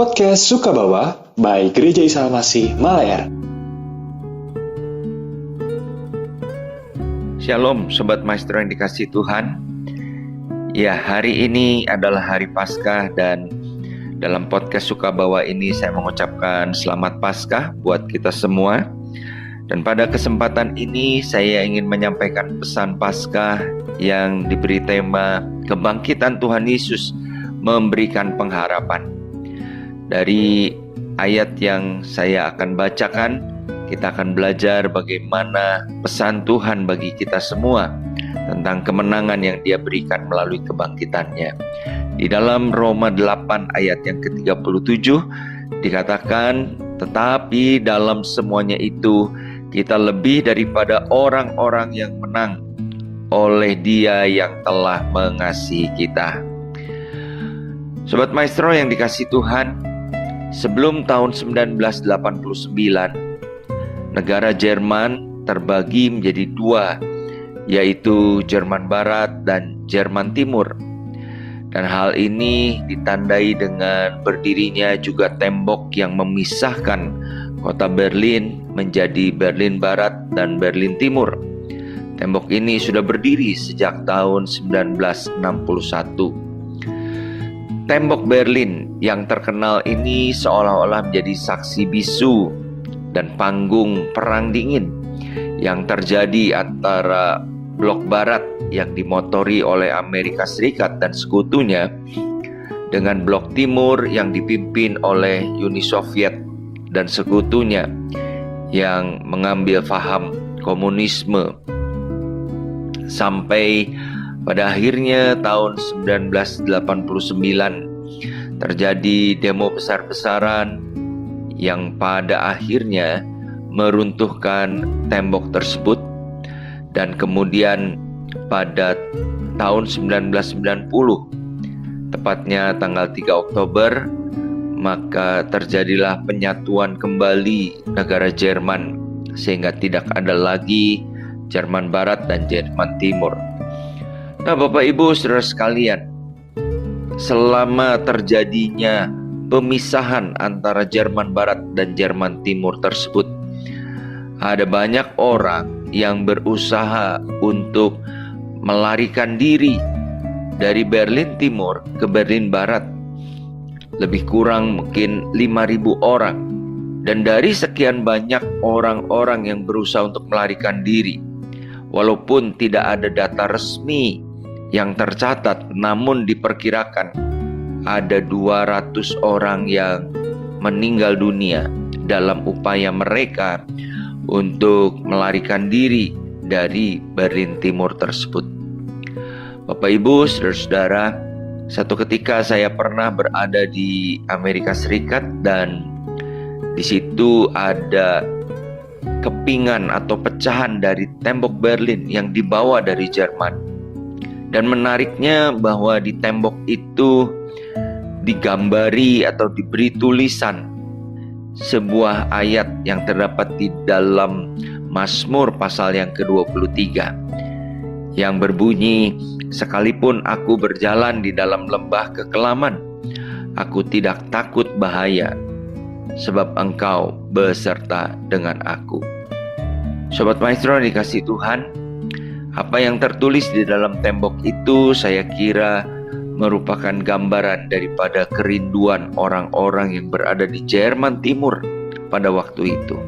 Podcast Sukabawa by Gereja Isa Masih Malayar. Shalom Sobat Maestro yang dikasihi Tuhan. Ya, hari ini adalah hari Paskah dan dalam podcast Sukabawa ini saya mengucapkan selamat Paskah buat kita semua. Dan pada kesempatan ini saya ingin menyampaikan pesan Paskah yang diberi tema Kebangkitan Tuhan Yesus memberikan pengharapan. Dari ayat yang saya akan bacakan, kita akan belajar bagaimana pesan Tuhan bagi kita semua tentang kemenangan yang Dia berikan melalui kebangkitannya. Di dalam Roma 8 ayat yang ke-37 dikatakan, tetapi dalam semuanya itu kita lebih daripada orang-orang yang menang oleh Dia yang telah mengasihi kita. Sobat Maestro yang dikasihi Tuhan, sebelum tahun 1989, negara Jerman terbagi menjadi dua, yaitu Jerman Barat dan Jerman Timur. Dan hal ini ditandai dengan berdirinya juga tembok yang memisahkan kota Berlin menjadi Berlin Barat dan Berlin Timur. Tembok ini sudah berdiri sejak tahun 1961. Tembok Berlin yang terkenal ini seolah-olah menjadi saksi bisu dan panggung perang dingin yang terjadi antara blok barat yang dimotori oleh Amerika Serikat dan sekutunya dengan blok timur yang dipimpin oleh Uni Soviet dan sekutunya yang mengambil faham komunisme. Sampai pada akhirnya tahun 1989 terjadi demo besar-besaran yang pada akhirnya meruntuhkan tembok tersebut. Dan kemudian pada tahun 1990, tepatnya tanggal 3 Oktober, maka terjadilah penyatuan kembali negara Jerman sehingga tidak ada lagi Jerman Barat dan Jerman Timur. Nah, Bapak Ibu Saudara sekalian, selama terjadinya pemisahan antara Jerman Barat dan Jerman Timur tersebut, ada banyak orang yang berusaha untuk melarikan diri dari Berlin Timur ke Berlin Barat. Lebih kurang mungkin 5.000 orang. Dan dari sekian banyak orang-orang yang berusaha untuk melarikan diri, walaupun tidak ada data resmi yang tercatat, namun diperkirakan ada 200 orang yang meninggal dunia dalam upaya mereka untuk melarikan diri dari Berlin Timur tersebut. Bapak Ibu, saudara-saudara, satu ketika saya pernah berada di Amerika Serikat dan di situ ada kepingan atau pecahan dari tembok Berlin yang dibawa dari Jerman. Dan menariknya bahwa di tembok itu digambari atau diberi tulisan sebuah ayat yang terdapat di dalam Mazmur pasal yang ke-23 yang berbunyi, sekalipun aku berjalan di dalam lembah kekelaman, aku tidak takut bahaya, sebab Engkau beserta dengan aku. Sobat Maestro yang dikasihi Tuhan, apa yang tertulis di dalam tembok itu saya kira merupakan gambaran daripada kerinduan orang-orang yang berada di Jerman Timur pada waktu itu.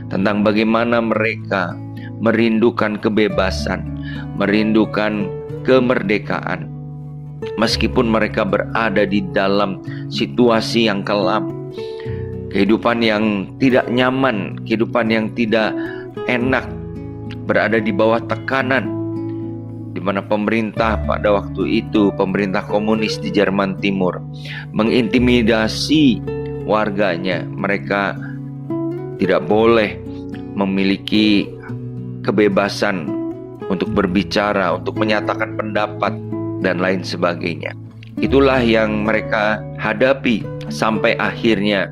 Tentang bagaimana mereka merindukan kebebasan, merindukan kemerdekaan. Meskipun mereka berada di dalam situasi yang kelam, kehidupan yang tidak nyaman, kehidupan yang tidak enak, berada di bawah tekanan, di mana pemerintah pada waktu itu, pemerintah komunis di Jerman Timur, mengintimidasi warganya. Mereka tidak boleh memiliki kebebasan untuk berbicara, untuk menyatakan pendapat, dan lain sebagainya. Itulah yang mereka hadapi sampai akhirnya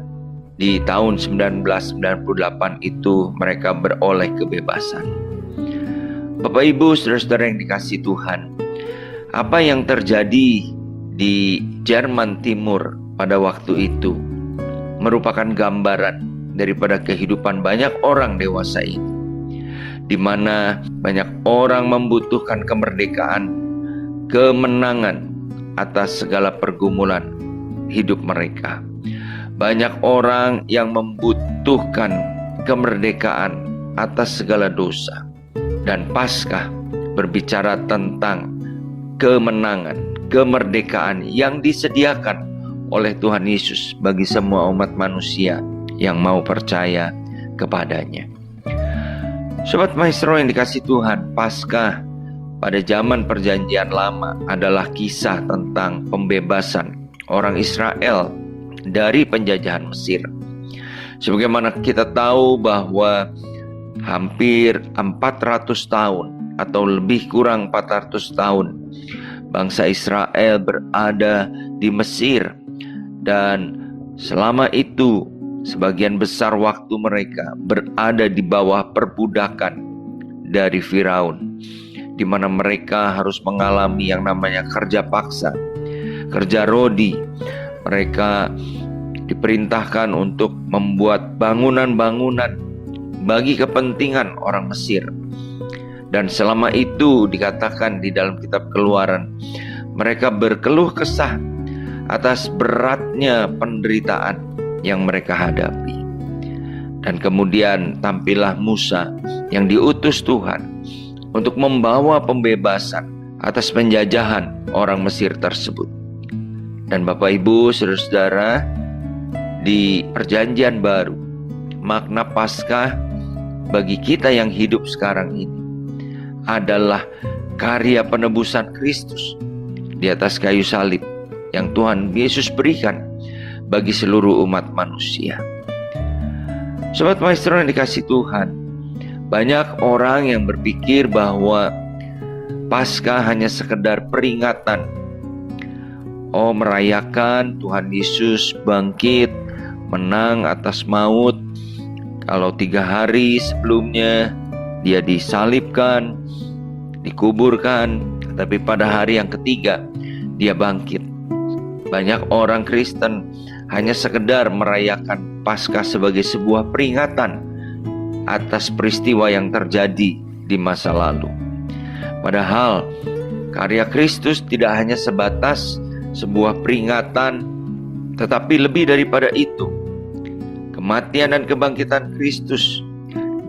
di tahun 1998 itu mereka beroleh kebebasan. Bapak Ibu saudara-saudara yang dikasihi Tuhan, apa yang terjadi di Jerman Timur pada waktu itu merupakan gambaran daripada kehidupan banyak orang dewasa ini, di mana banyak orang membutuhkan kemerdekaan, kemenangan atas segala pergumulan hidup mereka. Banyak orang yang membutuhkan kemerdekaan atas segala dosa. Dan Paskah berbicara tentang kemenangan, kemerdekaan yang disediakan oleh Tuhan Yesus bagi semua umat manusia yang mau percaya kepadanya. Sobat Maestro yang dikasihi Tuhan, Paskah pada zaman Perjanjian Lama adalah kisah tentang pembebasan orang Israel dari penjajahan Mesir. Sebagaimana kita tahu bahwa hampir 400 tahun atau lebih kurang 400 tahun bangsa Israel berada di Mesir, dan selama itu sebagian besar waktu mereka berada di bawah perbudakan dari Firaun, di mana mereka harus mengalami yang namanya kerja paksa, kerja rodi. Mereka diperintahkan untuk membuat bangunan-bangunan bagi kepentingan orang Mesir. Dan selama itu dikatakan di dalam kitab Keluaran, mereka berkeluh kesah atas beratnya penderitaan yang mereka hadapi. Dan kemudian tampillah Musa yang diutus Tuhan untuk membawa pembebasan atas penjajahan orang Mesir tersebut. Dan Bapak Ibu, saudara-saudara, di Perjanjian Baru, makna Paskah bagi kita yang hidup sekarang ini adalah karya penebusan Kristus di atas kayu salib yang Tuhan Yesus berikan bagi seluruh umat manusia. Sobat Maestro yang dikasihi Tuhan, banyak orang yang berpikir bahwa Paskah hanya sekedar peringatan. Merayakan Tuhan Yesus bangkit, menang atas maut. Kalau 3 hari sebelumnya dia disalibkan, dikuburkan, tapi pada hari yang ketiga dia bangkit. Banyak orang Kristen hanya sekedar merayakan Paskah sebagai sebuah peringatan atas peristiwa yang terjadi di masa lalu. Padahal karya Kristus tidak hanya sebatas sebuah peringatan, tetapi lebih daripada itu. Kematian dan kebangkitan Kristus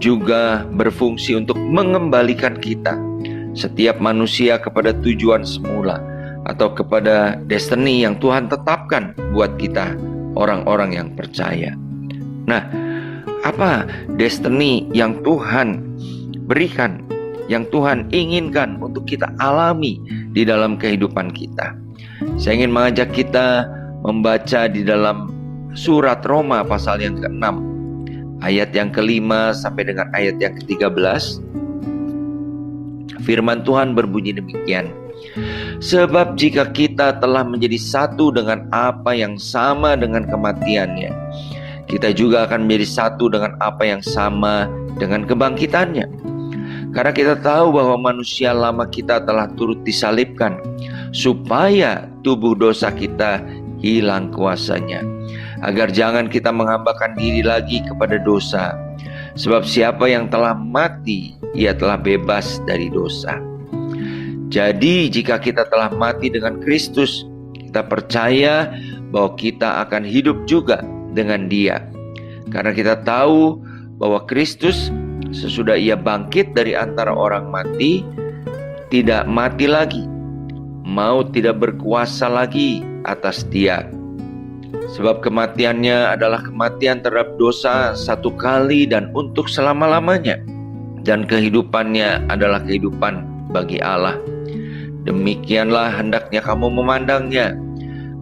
juga berfungsi untuk mengembalikan kita, setiap manusia, kepada tujuan semula atau kepada destiny yang Tuhan tetapkan buat kita, orang-orang yang percaya. Nah, apa destiny yang Tuhan berikan, yang Tuhan inginkan untuk kita alami di dalam kehidupan kita? Saya ingin mengajak kita membaca di dalam surat Roma pasal yang ke-6, ayat yang ke-5 sampai dengan ayat yang ke-13. Firman Tuhan berbunyi demikian: sebab jika kita telah menjadi satu dengan apa yang sama dengan kematiannya, kita juga akan menjadi satu dengan apa yang sama dengan kebangkitannya. Karena kita tahu bahwa manusia lama kita telah turut disalibkan, supaya tubuh dosa kita hilang kuasanya, agar jangan kita menghambakan diri lagi kepada dosa. Sebab siapa yang telah mati, ia telah bebas dari dosa. Jadi jika kita telah mati dengan Kristus, kita percaya bahwa kita akan hidup juga dengan Dia. Karena kita tahu bahwa Kristus sesudah ia bangkit dari antara orang mati, tidak mati lagi. Maut tidak berkuasa lagi atas dia. Sebab kematiannya adalah kematian terhadap dosa satu kali dan untuk selama-lamanya. Dan kehidupannya adalah kehidupan bagi Allah. Demikianlah hendaknya kamu memandangnya.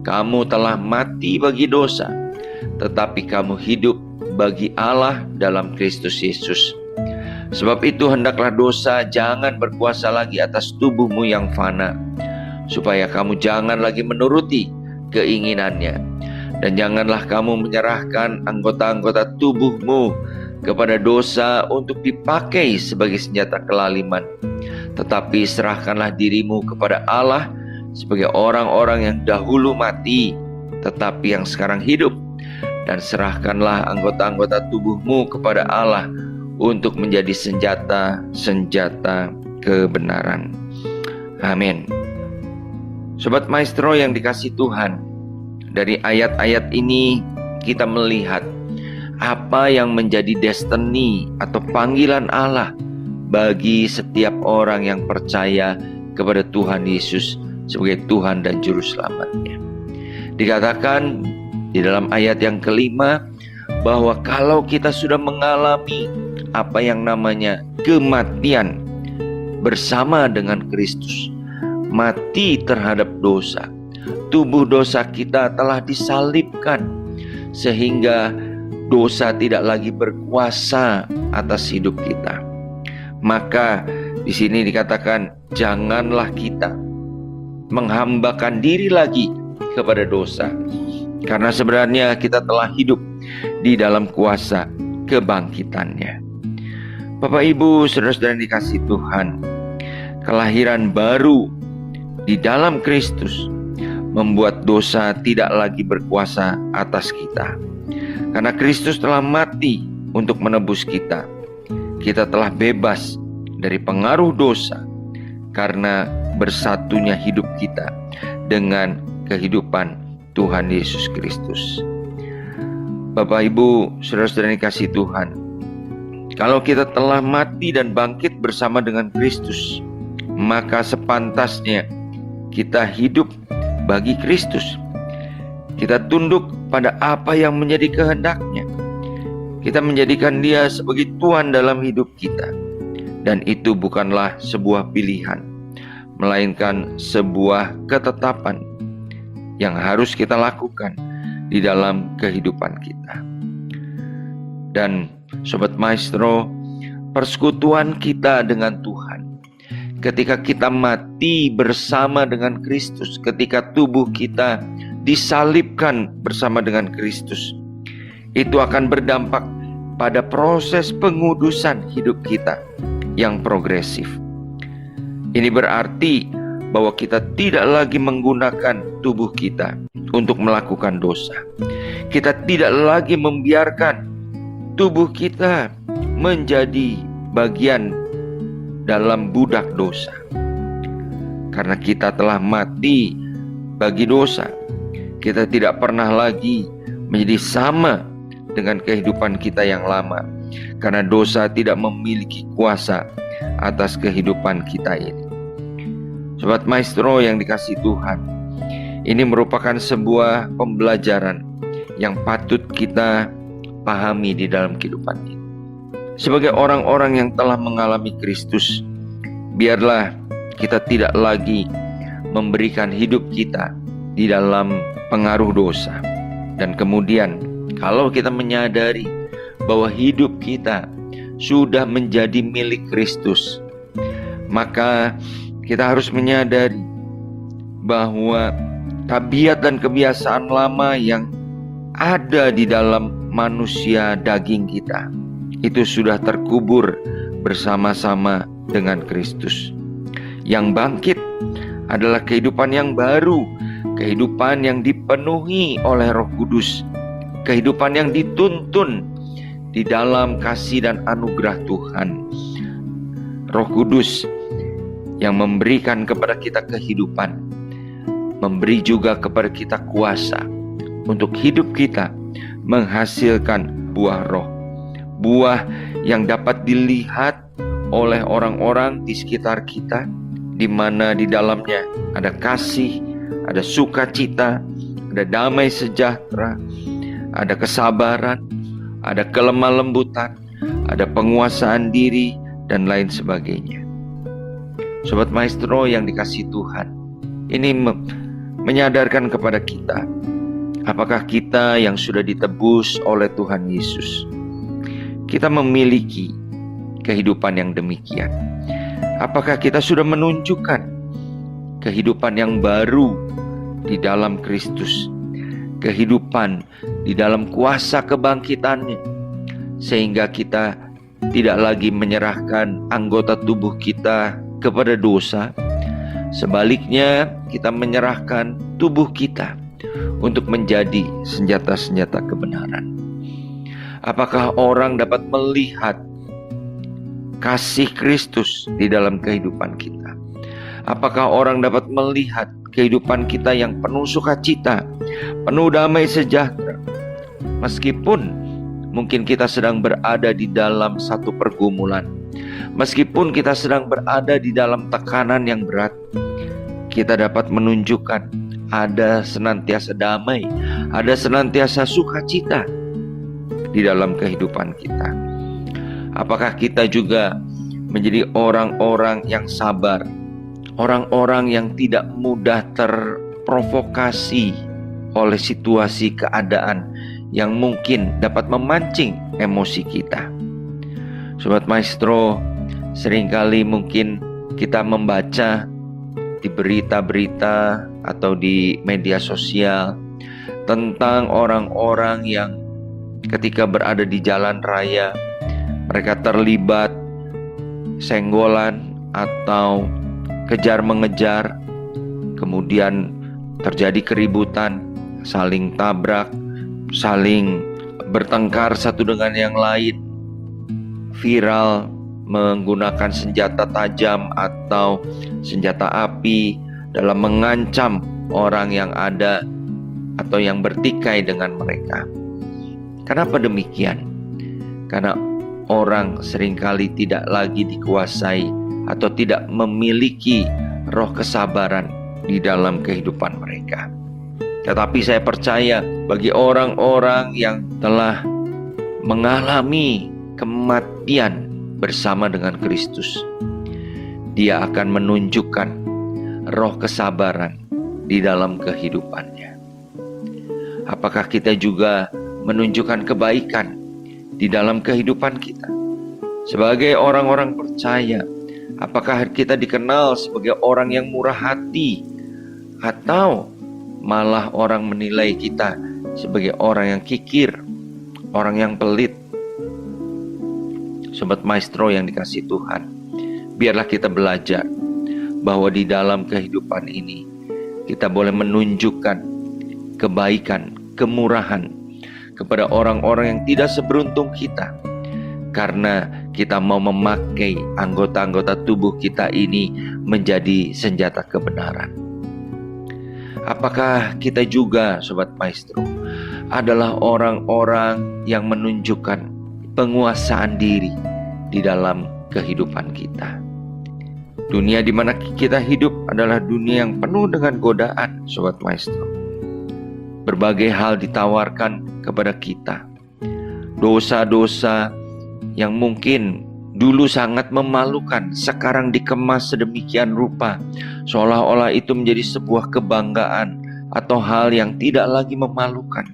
Kamu telah mati bagi dosa, tetapi kamu hidup bagi Allah dalam Kristus Yesus. Sebab itu hendaklah dosa jangan berkuasa lagi atas tubuhmu yang fana, supaya kamu jangan lagi menuruti keinginannya. Dan janganlah kamu menyerahkan anggota-anggota tubuhmu kepada dosa untuk dipakai sebagai senjata kelaliman, tetapi serahkanlah dirimu kepada Allah sebagai orang-orang yang dahulu mati, tetapi yang sekarang hidup, dan serahkanlah anggota-anggota tubuhmu kepada Allah untuk menjadi senjata kebenaran. Amin. Sobat Maestro yang dikasihi Tuhan, dari ayat-ayat ini kita melihat apa yang menjadi destiny atau panggilan Allah bagi setiap orang yang percaya kepada Tuhan Yesus sebagai Tuhan dan Juru Selamatnya. Dikatakan di dalam ayat yang kelima bahwa kalau kita sudah mengalami apa yang namanya kematian bersama dengan Kristus, mati terhadap dosa, tubuh dosa kita telah disalibkan sehingga dosa tidak lagi berkuasa atas hidup kita. Maka di sini dikatakan janganlah kita menghambakan diri lagi kepada dosa, karena sebenarnya kita telah hidup di dalam kuasa kebangkitannya. Bapak Ibu, saudara-saudara yang dikasihi Tuhan, kelahiran baru di dalam Kristus membuat dosa tidak lagi berkuasa atas kita. Karena Kristus telah mati untuk menebus kita. Kita telah bebas dari pengaruh dosa karena bersatunya hidup kita dengan kehidupan Tuhan Yesus Kristus. Bapak Ibu, saudara-saudara yang dikasihi Tuhan, kalau kita telah mati dan bangkit bersama dengan Kristus, maka sepantasnya kita hidup bagi Kristus. Kita tunduk pada apa yang menjadi kehendak-Nya. Kita menjadikan Dia sebagai Tuhan dalam hidup kita. Dan itu bukanlah sebuah pilihan, melainkan sebuah ketetapan yang harus kita lakukan di dalam kehidupan kita. Dan Sobat Maestro, persekutuan kita dengan Tuhan, ketika kita mati bersama dengan Kristus, ketika tubuh kita disalibkan bersama dengan Kristus, itu akan berdampak pada proses pengudusan hidup kita yang progresif. Ini berarti bahwa kita tidak lagi menggunakan tubuh kita untuk melakukan dosa. Kita tidak lagi membiarkan tubuh kita menjadi bagian dalam budak dosa. Karena kita telah mati bagi dosa, kita tidak pernah lagi menjadi sama dengan kehidupan kita yang lama, karena dosa tidak memiliki kuasa atas kehidupan kita ini. Sobat Maestro yang dikasihi Tuhan, ini merupakan sebuah pembelajaran yang patut kita pahami di dalam kehidupan ini. Sebagai orang-orang yang telah mengalami Kristus, biarlah kita tidak lagi memberikan hidup kita di dalam pengaruh dosa. Dan kemudian kalau kita menyadari bahwa hidup kita sudah menjadi milik Kristus, maka kita harus menyadari bahwa tabiat dan kebiasaan lama yang ada di dalam manusia daging kita itu sudah terkubur bersama-sama dengan Kristus. Yang bangkit adalah kehidupan yang baru, kehidupan yang dipenuhi oleh Roh Kudus, kehidupan yang dituntun di dalam kasih dan anugerah Tuhan. Roh Kudus yang memberikan kepada kita kehidupan, memberi juga kepada kita kuasa untuk hidup kita menghasilkan buah roh. Buah yang dapat dilihat oleh orang-orang di sekitar kita, di mana di dalamnya ada kasih, ada sukacita, ada damai sejahtera, ada kesabaran, ada kelemah lembutan, ada penguasaan diri, dan lain sebagainya. Sobat Maestro yang dikasihi Tuhan, ini menyadarkan kepada kita, apakah kita yang sudah ditebus oleh Tuhan Yesus, kita memiliki kehidupan yang demikian? Apakah kita sudah menunjukkan kehidupan yang baru di dalam Kristus, kehidupan di dalam kuasa kebangkitannya, sehingga kita tidak lagi menyerahkan anggota tubuh kita kepada dosa. Sebaliknya, kita menyerahkan tubuh kita untuk menjadi senjata-senjata kebenaran? Apakah orang dapat melihat kasih Kristus di dalam kehidupan kita? Apakah orang dapat melihat kehidupan kita yang penuh sukacita, penuh damai sejahtera? Meskipun mungkin kita sedang berada di dalam satu pergumulan, meskipun kita sedang berada di dalam tekanan yang berat, kita dapat menunjukkan ada senantiasa damai, ada senantiasa sukacita di dalam kehidupan kita. Apakah kita juga menjadi orang-orang yang sabar, orang-orang yang tidak mudah terprovokasi oleh situasi keadaan yang mungkin dapat memancing emosi kita? Sobat Maestro, seringkali mungkin kita membaca di berita-berita atau di media sosial tentang orang-orang yang ketika berada di jalan raya, mereka terlibat senggolan atau kejar mengejar, kemudian terjadi keributan, saling tabrak, saling bertengkar satu dengan yang lain, viral menggunakan senjata tajam atau senjata api dalam mengancam orang yang ada atau yang bertikai dengan mereka. Kenapa demikian? Karena orang seringkali tidak lagi dikuasai atau tidak memiliki roh kesabaran di dalam kehidupan mereka. Tetapi saya percaya bagi orang-orang yang telah mengalami kematian bersama dengan Kristus, dia akan menunjukkan roh kesabaran di dalam kehidupannya. Apakah kita juga menunjukkan kebaikan di dalam kehidupan kita? Sebagai orang-orang percaya, apakah kita dikenal sebagai orang yang murah hati, atau malah orang menilai kita sebagai orang yang kikir, orang yang pelit? Sobat Maestro yang dikasihi Tuhan, biarlah kita belajar bahwa di dalam kehidupan ini kita boleh menunjukkan kebaikan, kemurahan kepada orang-orang yang tidak seberuntung kita, karena kita mau memakai anggota-anggota tubuh kita ini menjadi senjata kebenaran. Apakah kita juga, Sobat Maestro, adalah orang-orang yang menunjukkan penguasaan diri di dalam kehidupan kita? Dunia di mana kita hidup adalah dunia yang penuh dengan godaan, Sobat Maestro. Berbagai hal ditawarkan kepada kita. Dosa-dosa yang mungkin dulu sangat memalukan, sekarang dikemas sedemikian rupa, seolah-olah itu menjadi sebuah kebanggaan atau hal yang tidak lagi memalukan.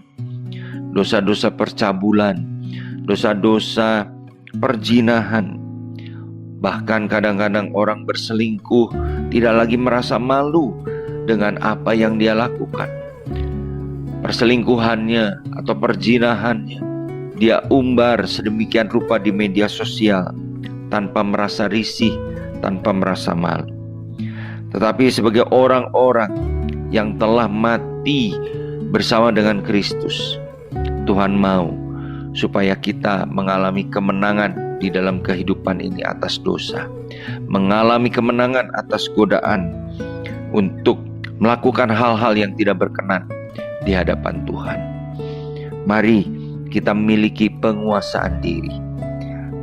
Dosa-dosa percabulan, dosa-dosa perzinahan, bahkan kadang-kadang orang berselingkuh tidak lagi merasa malu dengan apa yang dia lakukan. Perselingkuhannya atau perzinahannya dia umbar sedemikian rupa di media sosial tanpa merasa risih, tanpa merasa malu. Tetapi sebagai orang-orang yang telah mati bersama dengan Kristus, Tuhan mau supaya kita mengalami kemenangan di dalam kehidupan ini atas dosa, mengalami kemenangan atas godaan untuk melakukan hal-hal yang tidak berkenan di hadapan Tuhan. Mari kita memiliki penguasaan diri.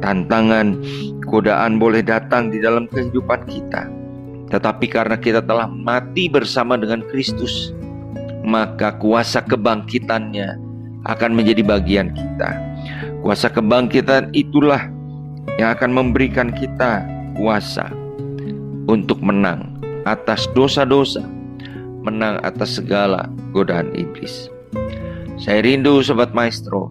Tantangan, godaan boleh datang di dalam kehidupan kita, tetapi karena kita telah mati bersama dengan Kristus, maka kuasa kebangkitannya akan menjadi bagian kita. Kuasa kebangkitan itulah yang akan memberikan kita kuasa untuk menang atas dosa-dosa, menang atas segala godaan iblis. Saya rindu, Sobat Maestro,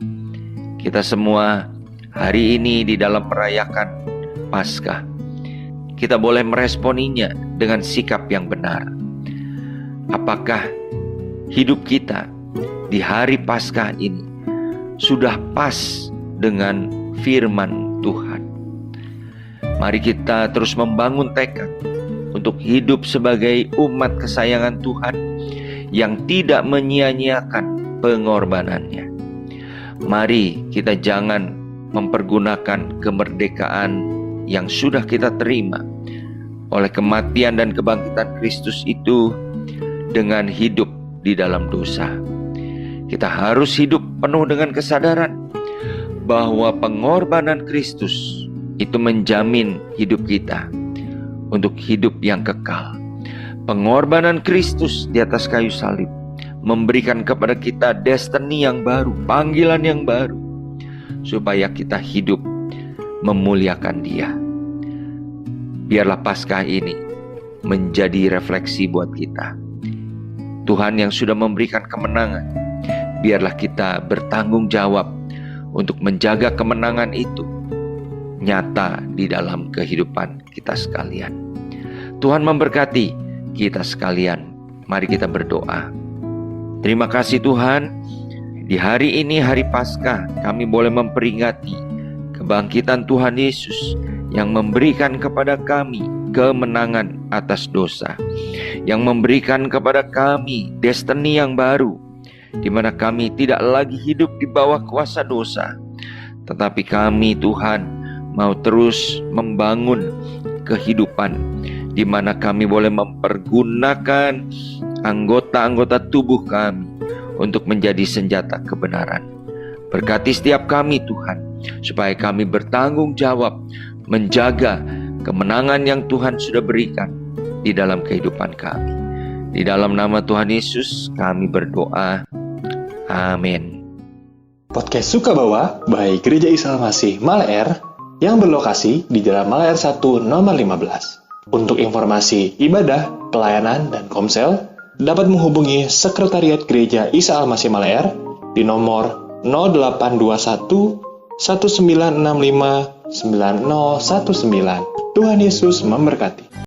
kita semua hari ini di dalam merayakan Paskah, kita boleh meresponinya dengan sikap yang benar. Apakah hidup kita di hari Paskah ini sudah pas dengan firman Tuhan? Mari kita terus membangun tekad untuk hidup sebagai umat kesayangan Tuhan yang tidak menyia-nyiakan pengorbanannya. Mari kita jangan mempergunakan kemerdekaan yang sudah kita terima oleh kematian dan kebangkitan Kristus itu dengan hidup di dalam dosa. Kita harus hidup penuh dengan kesadaran bahwa pengorbanan Kristus itu menjamin hidup kita untuk hidup yang kekal. Pengorbanan Kristus di atas kayu salib memberikan kepada kita destiny yang baru, panggilan yang baru, supaya kita hidup memuliakan Dia. Biarlah Paskah ini menjadi refleksi buat kita. Tuhan yang sudah memberikan kemenangan, biarlah kita bertanggung jawab untuk menjaga kemenangan itu nyata di dalam kehidupan kita sekalian. Tuhan memberkati kita sekalian. Mari kita berdoa. Terima kasih Tuhan, di hari ini, hari Paskah, kami boleh memperingati kebangkitan Tuhan Yesus yang memberikan kepada kami kemenangan atas dosa, yang memberikan kepada kami destiny yang baru, di mana kami tidak lagi hidup di bawah kuasa dosa, tetapi kami Tuhan mau terus membangun kehidupan di mana kami boleh mempergunakan anggota-anggota tubuh kami untuk menjadi senjata kebenaran. Berkati setiap kami Tuhan, supaya kami bertanggung jawab menjaga kemenangan yang Tuhan sudah berikan di dalam kehidupan kami. Di dalam nama Tuhan Yesus kami berdoa. Amin. Podcast Sukabawa by Gereja Isa Almasih Malaer yang berlokasi di Jalan Malaer 1 nomor 15. Untuk informasi ibadah, pelayanan, dan komsel, dapat menghubungi Sekretariat Gereja Isa Almasih Malaer di nomor 0821 1965 9019. Tuhan Yesus memberkati.